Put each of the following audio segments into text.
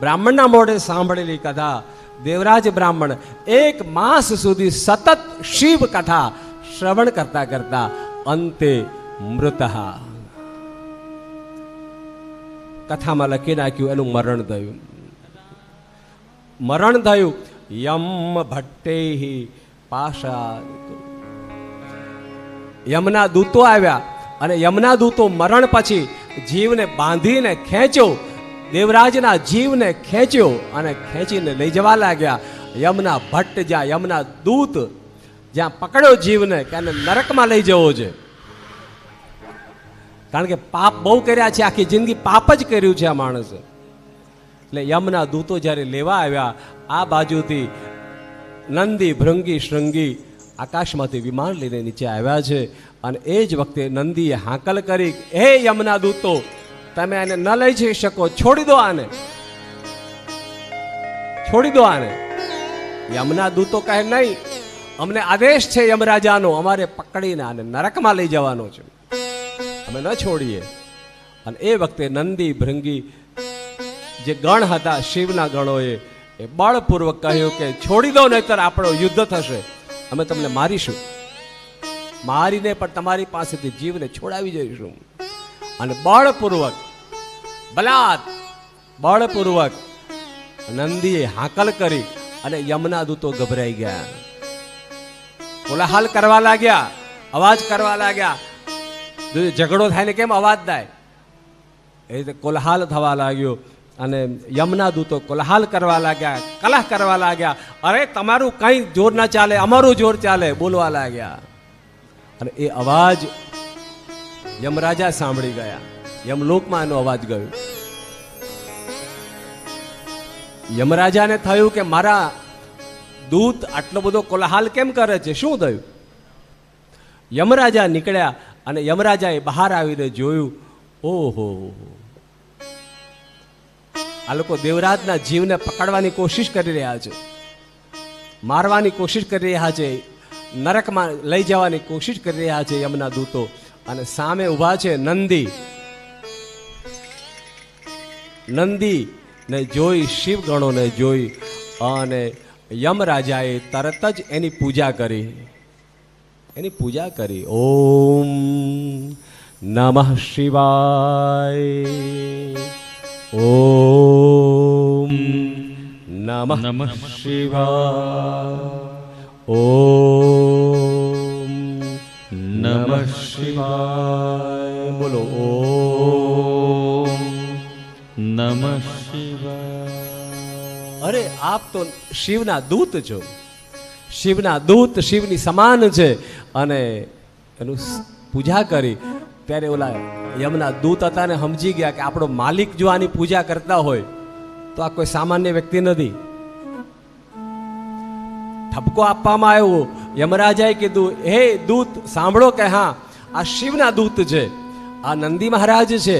બ્રાહ્મણના મોઢે સાંભળેલી કથા દેવરાજ બ્રાહ્મણ 1 માસ સુધી સતત શિવ કથા શ્રવણ કરતા કરતા અંતે મૃતઃ કથામાં લખી નાખ્યું એનું મરણ થયું. મરણ થયું યમ ભટ્ટે પાશા. યમના દૂતો આવ્યા અને યમના દૂતો મરણ પછી જીવને બાંધીને ખેંચ્યો, દેવરાજના જીવને ખેંચ્યો અને ખેંચીને લઈ જવા લાગ્યા. યમના ભટ્ટ જ્યાં યમના દૂત જ્યાં પકડ્યો જીવને કે આને નરકમાં લઈ જવો છે, કારણ કે પાપ બહુ કર્યા છે, આખી જિંદગી પાપ જ કર્યું છે આ માણસે. એટલે યમના દૂતો જ્યારે લેવા આવ્યા, આ બાજુથી નંદી ભૃંગી શૃંગી આકાશમાંથી વિમાન લઈને નીચે આવ્યા છે. અને એ જ વખતે નંદીએ હાંકલ કરી, હે યમના દૂતો, તમે આને ન લઈ જઈ શકો, છોડી દો આને, છોડી દો આને. યમના દૂતો કહે, નહીં, અમને આદેશ છે યમરાજાનો, અમારે પકડીને આને નરકમાં લઈ જવાનો છે, અમે ન છોડીએ. અને એ વખતે નંદી ભૃંગી જે ગણ હતા, શિવના ગણોએ એ બળપૂર્વક કહ્યું કે છોડી દો, નહીતર આપણો યુદ્ધ થશે, અમે તમને મારીશું, મારીને પણ તમારી પાસેથી જીવને છોડાવી જઈશું. અને બળપૂર્વક બળપૂર્વક નંદીએ હાકલ કરી અને યમના દૂતો ગભરાઈ ગયા, કોલાહલ કરવા લાગ્યા, અવાજ કરવા લાગ્યા. ઝઘડો થાય ને કેમ અવાજ થાય, એ રીતે કોલાહલ થવા લાગ્યો. અને યમના દૂતો કોલાહલ કરવા લાગ્યા, કલહ કરવા લાગ્યા. અરે તમારું કઈ જોર ના ચાલે, અમારું જોર ચાલે, બોલવા લાગ્યા. અને એ અવાજ યમરાજા સાંભળી ગયા, યમલોકમાં એનો અવાજ ગયો. યમરાજાને થયું કે મારા દૂત આટલો બધો કોલાહલ કેમ કરે છે, શું થયું? યમરાજા નીકળ્યા અને યમરાજાએ બહાર આવીને જોયું, ઓહો, આ લોકો દેવરાજના જીવને પકડવાની કોશિશ કરી રહ્યા છે, મારવાની કોશિશ કરી રહ્યા છે, નરકમાં લઈ જવાની કોશિશ કરી રહ્યા છે યમના દૂતો. અને સામે ઊભા છે નંદી. નંદી ને જોઈ, શિવ ગણોને જોઈ અને યમરાજાએ તરત જ એની પૂજા કરી, એની પૂજા કરી. ઓમ નમઃ શિવાય, ઓમ નમઃ શિવાય, ઓમ નમઃ શિવાય. બોલો, ઓમ નમઃ શિવાય. અરે આપ તો શિવના દૂત છો, શિવના દૂત શિવની સમાન છે. અને એનું પૂજા કરી ત્યારે ઓલા યમના દૂત હતા ને સમજી ગયા કે આપણો માલિક જો આની પૂજા કરતા હોય તો આ કોઈ સામાન્ય વ્યક્તિ નથી. ઠપકો આપવામાં આવ્યો. યમરાજાએ કીધું, હે દૂત સાંભળો કે હા, આ શિવના દૂત છે, આ નંદી મહારાજ છે,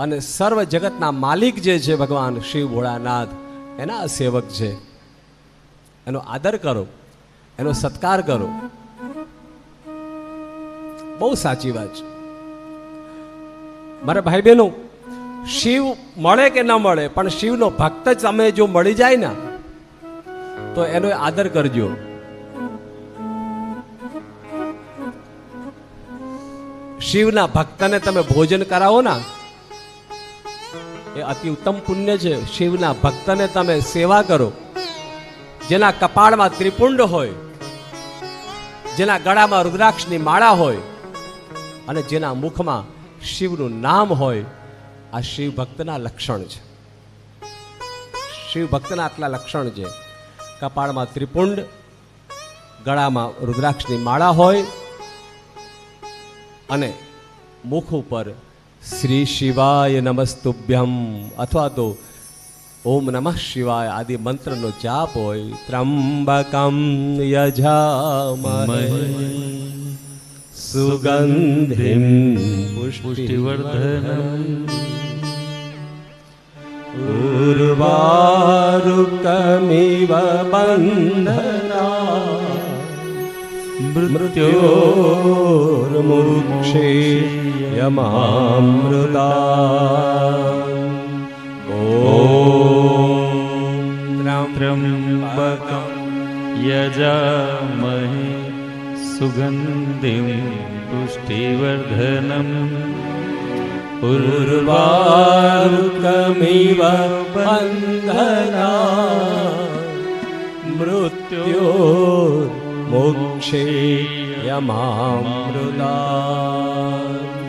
અને સર્વ જગતના માલિક જે છે ભગવાન શિવ ભોળાનાથ, એના સેવક છે. એનો આદર કરો, એનો સત્કાર કરો. બહુ સાચી વાત છે મારા ભાઈ બહેનો. શિવ મળે કે ન મળે, પણ શિવનો ભક્ત જ તમે જો મળી જાય ને તો એનો આદર કરજો. શિવના ભક્તને તમે ભોજન કરાવો ને, એ અતિ ઉત્તમ પુણ્ય છે. શિવના ભક્તને તમે સેવા કરો. જેના કપાળમાં ત્રિપુંડ હોય, જેના ગળામાં રુદ્રાક્ષની માળા હોય અને જેના મુખમાં શિવનું નામ હોય, આ શિવ ભક્તના લક્ષણ છે. શિવ ભક્તના આટલા લક્ષણ છે. કપાળમાં ત્રિપુંડ, ગળામાં રુદ્રાક્ષની માળા હોય અને મુખ ઉપર શ્રી શિવાય નમસ્તુભ્યમ અથવા તો ઓમ નમઃ શિવાય આદિ મંત્રનો જાપ હોય. ત્રંબકમ યજામહે સુગંધિમ પુષ્ટિવર્ધનમ ઉર્વારુકમિવ બંધના મૃત્યોર્મુક્ષે યમામૃતા. ઓમ यजामहे सुगन्धिं पुष्टिवर्धनम् उर्वारुकमिव बन्धनात् मृत्योर्मोक्षे यमामृतात्।